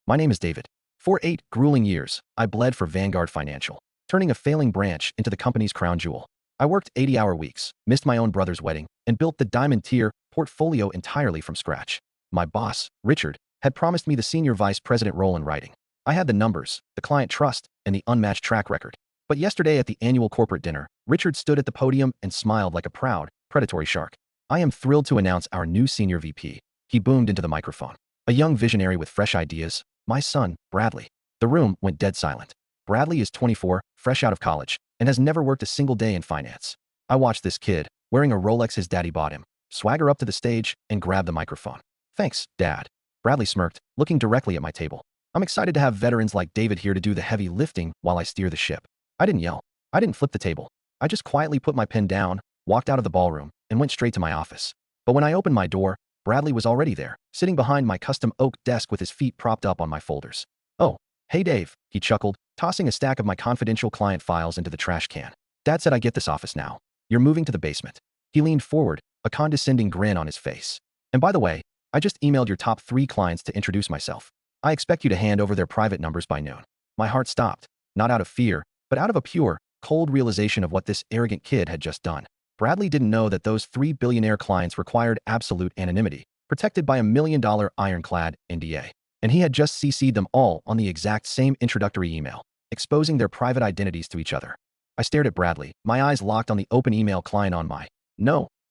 My name is David. For 8 grueling years, I bled for Vanguard Financial, turning a failing branch into the company's crown jewel. I worked 80-hour weeks, missed my own brother's wedding, and built the diamond tier portfolio entirely from scratch. My boss, Richard, had promised me the senior vice president role in writing. I had the numbers, the client trust, and the unmatched track record. But yesterday at the annual corporate dinner, Richard stood at the podium and smiled like a proud, predatory shark. I am thrilled to announce our new senior VP. He boomed into the microphone. A young visionary with fresh ideas, my son, Bradley. The room went dead silent. Bradley is 24, fresh out of college, and has never worked a single day in finance. I watched this kid, wearing a Rolex his daddy bought him, swagger up to the stage and grab the microphone. Thanks, Dad. Bradley smirked, looking directly at my table. I'm excited to have veterans like David here to do the heavy lifting while I steer the ship. I didn't yell. I didn't flip the table. I just quietly put my pen down, walked out of the ballroom, and went straight to my office. But when I opened my door, Bradley was already there, sitting behind my custom oak desk with his feet propped up on my folders. Oh, hey Dave, he chuckled, tossing a stack of my confidential client files into the trash can. Dad said I get this office now. You're moving to the basement. He leaned forward, a condescending grin on his face. And by the way, I just emailed your top 3 clients to introduce myself. I expect you to hand over their private numbers by noon. My heart stopped, not out of fear, but out of a pure, cold realization of what this arrogant kid had just done. Bradley didn't know that those 3 billionaire clients required absolute anonymity, protected by a $1 million ironclad NDA. And he had just CC'd them all on the exact same introductory email, exposing their private identities to each other. I stared at Bradley, my eyes locked on the open email client on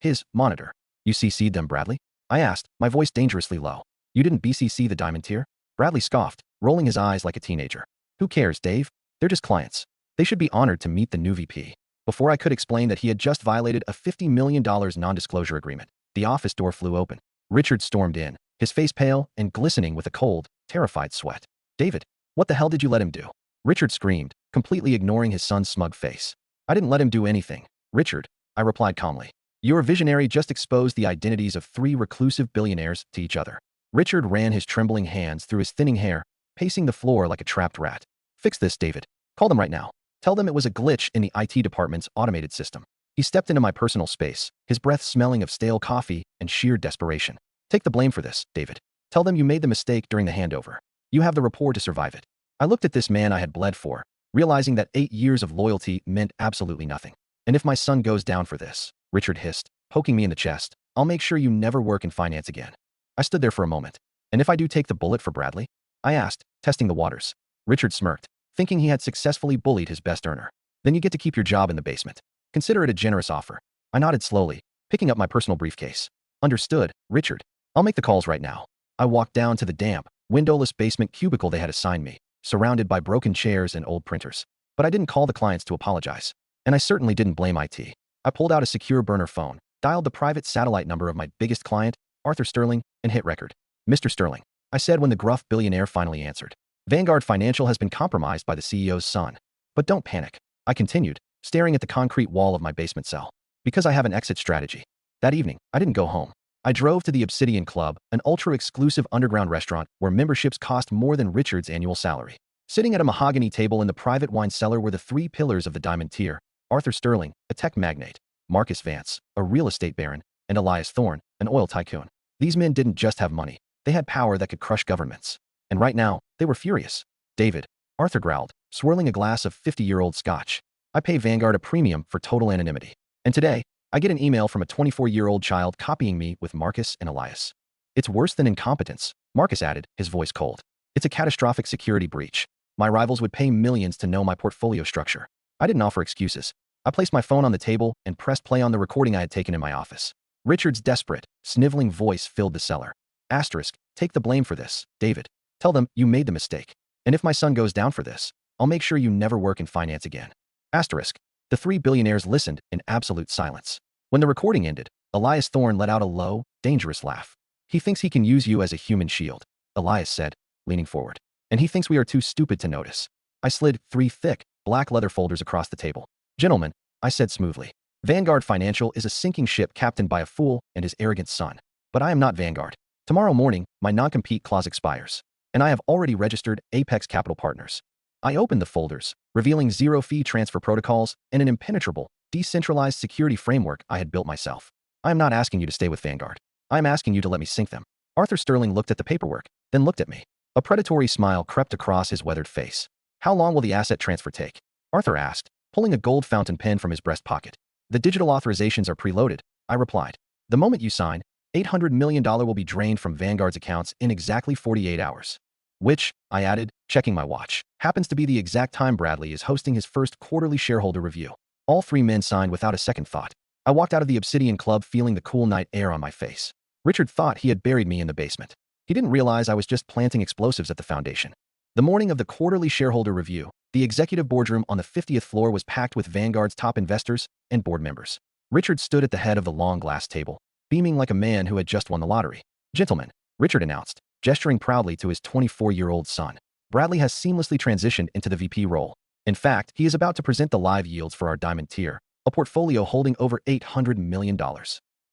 his monitor. You CC'd them, Bradley? I asked, my voice dangerously low. You didn't BCC the diamond tier? Bradley scoffed, rolling his eyes like a teenager. Who cares, Dave? They're just clients. They should be honored to meet the new VP. Before I could explain that he had just violated a $50 million non-disclosure agreement, the office door flew open. Richard stormed in, his face pale and glistening with a cold, terrified sweat. David, what the hell did you let him do? Richard screamed, completely ignoring his son's smug face. I didn't let him do anything, Richard, I replied calmly. Your visionary just exposed the identities of 3 reclusive billionaires to each other. Richard ran his trembling hands through his thinning hair, pacing the floor like a trapped rat. Fix this, David. Call them right now. Tell them it was a glitch in the IT department's automated system. He stepped into my personal space, his breath smelling of stale coffee and sheer desperation. Take the blame for this, David. Tell them you made the mistake during the handover. You have the rapport to survive it. I looked at this man I had bled for, realizing that 8 years of loyalty meant absolutely nothing. And if my son goes down for this, Richard hissed, poking me in the chest, I'll make sure you never work in finance again. I stood there for a moment. And if I do take the bullet for Bradley? I asked, testing the waters. Richard smirked, thinking he had successfully bullied his best earner. Then you get to keep your job in the basement. Consider it a generous offer. I nodded slowly, picking up my personal briefcase. Understood, Richard. I'll make the calls right now. I walked down to the damp, windowless basement cubicle they had assigned me, surrounded by broken chairs and old printers. But I didn't call the clients to apologize. And I certainly didn't blame IT. I pulled out a secure burner phone, dialed the private satellite number of my biggest client, Arthur Sterling, and hit record. Mr. Sterling, I said when the gruff billionaire finally answered. Vanguard Financial has been compromised by the CEO's son. But don't panic. I continued, staring at the concrete wall of my basement cell. Because I have an exit strategy. That evening, I didn't go home. I drove to the Obsidian Club, an ultra-exclusive underground restaurant where memberships cost more than Richard's annual salary. Sitting at a mahogany table in the private wine cellar were the 3 pillars of the diamond tier: Arthur Sterling, a tech magnate; Marcus Vance, a real estate baron; and Elias Thorne, an oil tycoon. These men didn't just have money. They had power that could crush governments. And right now, they were furious. David, Arthur growled, swirling a glass of 50-year-old scotch. I pay Vanguard a premium for total anonymity. And today, I get an email from a 24-year-old child copying me with Marcus and Elias. It's worse than incompetence, Marcus added, his voice cold. It's a catastrophic security breach. My rivals would pay millions to know my portfolio structure. I didn't offer excuses. I placed my phone on the table and pressed play on the recording I had taken in my office. Richard's desperate, sniveling voice filled the cellar. Asterisk, take the blame for this, David. Tell them you made the mistake. And if my son goes down for this, I'll make sure you never work in finance again. Asterisk. The 3 billionaires listened in absolute silence. When the recording ended, Elias Thorne let out a low, dangerous laugh. He thinks he can use you as a human shield, Elias said, leaning forward. And he thinks we are too stupid to notice. I slid 3 thick, black leather folders across the table. Gentlemen, I said smoothly. Vanguard Financial is a sinking ship captained by a fool and his arrogant son. But I am not Vanguard. Tomorrow morning, my non-compete clause expires. And I have already registered Apex Capital Partners. I opened the folders, revealing zero-fee transfer protocols and an impenetrable, decentralized security framework I had built myself. I am not asking you to stay with Vanguard. I am asking you to let me sink them. Arthur Sterling looked at the paperwork, then looked at me. A predatory smile crept across his weathered face. How long will the asset transfer take? Arthur asked, pulling a gold fountain pen from his breast pocket. The digital authorizations are preloaded, I replied. The moment you sign, $800 million will be drained from Vanguard's accounts in exactly 48 hours. Which, I added, checking my watch, happens to be the exact time Bradley is hosting his first quarterly shareholder review. All three men signed without a second thought. I walked out of the Obsidian Club feeling the cool night air on my face. Richard thought he had buried me in the basement. He didn't realize I was just planting explosives at the foundation. The morning of the quarterly shareholder review, the executive boardroom on the 50th floor was packed with Vanguard's top investors and board members. Richard stood at the head of the long glass table, beaming like a man who had just won the lottery. Gentlemen, Richard announced, gesturing proudly to his 24-year-old son. Bradley has seamlessly transitioned into the VP role. In fact, he is about to present the live yields for our diamond tier, a portfolio holding over $800 million.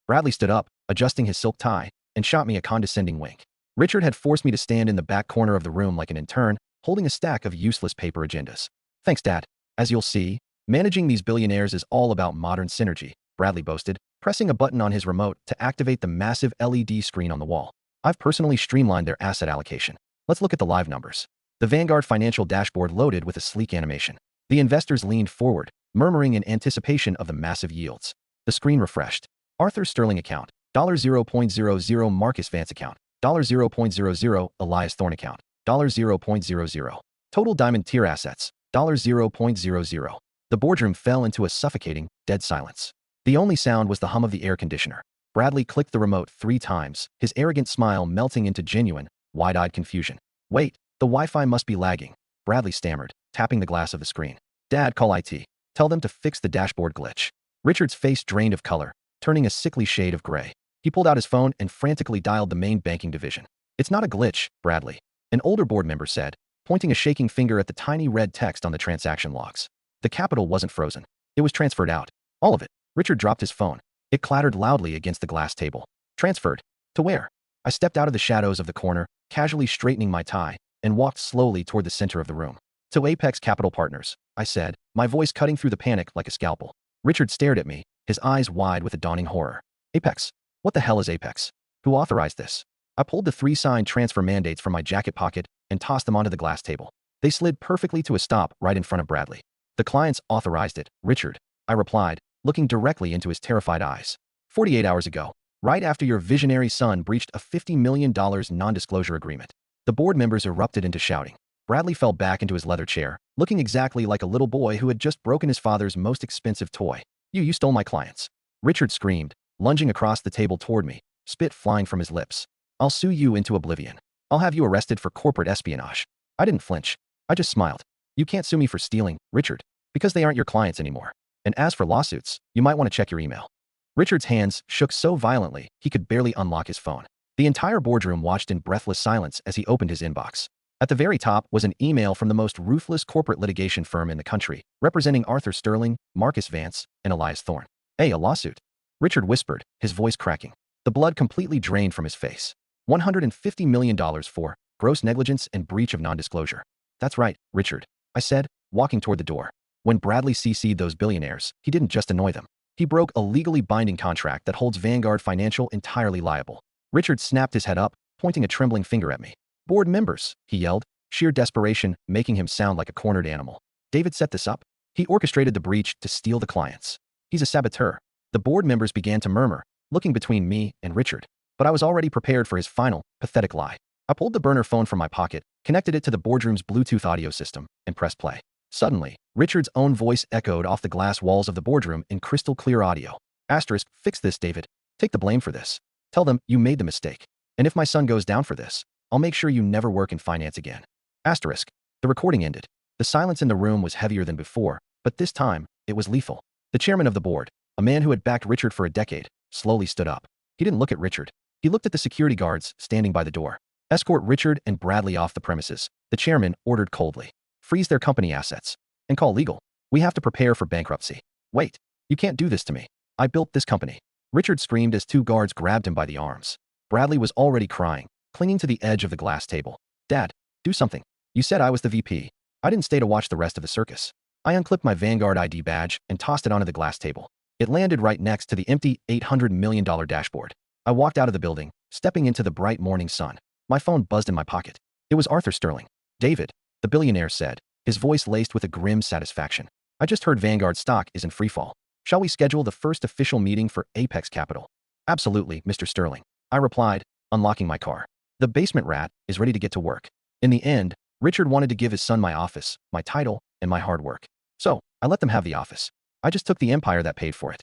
Bradley stood up, adjusting his silk tie, and shot me a condescending wink. Richard had forced me to stand in the back corner of the room like an intern, holding a stack of useless paper agendas. Thanks, Dad. As you'll see, managing these billionaires is all about modern synergy, Bradley boasted, pressing a button on his remote to activate the massive LED screen on the wall. I've personally streamlined their asset allocation. Let's look at the live numbers. The Vanguard financial dashboard loaded with a sleek animation. The investors leaned forward, murmuring in anticipation of the massive yields. The screen refreshed. Arthur Sterling account, $0.00 Marcus Vance account, $0.00 Elias Thorne account, $0.00. Total diamond tier assets, $0.00. The boardroom fell into a suffocating, dead silence. The only sound was the hum of the air conditioner. Bradley clicked the remote 3 times, his arrogant smile melting into genuine, wide-eyed confusion. Wait, the Wi-Fi must be lagging, Bradley stammered, tapping the glass of the screen. Dad, call IT. Tell them to fix the dashboard glitch. Richard's face drained of color, turning a sickly shade of gray. He pulled out his phone and frantically dialed the main banking division. It's not a glitch, Bradley, an older board member said, pointing a shaking finger at the tiny red text on the transaction logs. The capital wasn't frozen. It was transferred out. All of it. Richard dropped his phone. It clattered loudly against the glass table. Transferred. To where? I stepped out of the shadows of the corner, casually straightening my tie, and walked slowly toward the center of the room. To Apex Capital Partners, I said, my voice cutting through the panic like a scalpel. Richard stared at me, his eyes wide with a dawning horror. Apex? What the hell is Apex? Who authorized this? I pulled the 3 signed transfer mandates from my jacket pocket and tossed them onto the glass table. They slid perfectly to a stop right in front of Bradley. The clients authorized it, Richard, I replied, looking directly into his terrified eyes. 48 hours ago, right after your visionary son breached a $50 million non-disclosure agreement. The board members erupted into shouting. Bradley fell back into his leather chair, looking exactly like a little boy who had just broken his father's most expensive toy. You stole my clients. Richard screamed, lunging across the table toward me, spit flying from his lips. I'll sue you into oblivion. I'll have you arrested for corporate espionage. I didn't flinch. I just smiled. You can't sue me for stealing, Richard, because they aren't your clients anymore. And as for lawsuits, you might want to check your email. Richard's hands shook so violently he could barely unlock his phone. The entire boardroom watched in breathless silence as he opened his inbox. At the very top was an email from the most ruthless corporate litigation firm in the country, representing Arthur Sterling, Marcus Vance, and Elias Thorne. Hey, a lawsuit? Richard whispered, his voice cracking. The blood completely drained from his face. $150 million for gross negligence and breach of non-disclosure. That's right, Richard, I said, walking toward the door. When Bradley CC'd those billionaires, he didn't just annoy them. He broke a legally binding contract that holds Vanguard Financial entirely liable. Richard snapped his head up, pointing a trembling finger at me. Board members, he yelled, sheer desperation making him sound like a cornered animal. David set this up. He orchestrated the breach to steal the clients. He's a saboteur. The board members began to murmur, looking between me and Richard. But I was already prepared for his final, pathetic lie. I pulled the burner phone from my pocket, connected it to the boardroom's Bluetooth audio system, and pressed play. Suddenly, Richard's own voice echoed off the glass walls of the boardroom in crystal clear audio. Asterisk, fix this, David. Take the blame for this. Tell them you made the mistake. And if my son goes down for this, I'll make sure you never work in finance again. Asterisk. The recording ended. The silence in the room was heavier than before, but this time, it was lethal. The chairman of the board, a man who had backed Richard for a decade, slowly stood up. He didn't look at Richard. He looked at the security guards standing by the door. Escort Richard and Bradley off the premises, the chairman ordered coldly. Freeze their company assets. And call legal. We have to prepare for bankruptcy. Wait, you can't do this to me. I built this company. Richard screamed as 2 guards grabbed him by the arms. Bradley was already crying, clinging to the edge of the glass table. Dad, do something. You said I was the VP. I didn't stay to watch the rest of the circus. I unclipped my Vanguard ID badge and tossed it onto the glass table. It landed right next to the empty $800 million dashboard. I walked out of the building, stepping into the bright morning sun. My phone buzzed in my pocket. It was Arthur Sterling. David, the billionaire said, his voice laced with a grim satisfaction. I just heard Vanguard stock is in freefall. Shall we schedule the first official meeting for Apex Capital? Absolutely, Mr. Sterling. I replied, unlocking my car. The basement rat is ready to get to work. In the end, Richard wanted to give his son my office, my title, and my hard work. So, I let them have the office. I just took the empire that paid for it.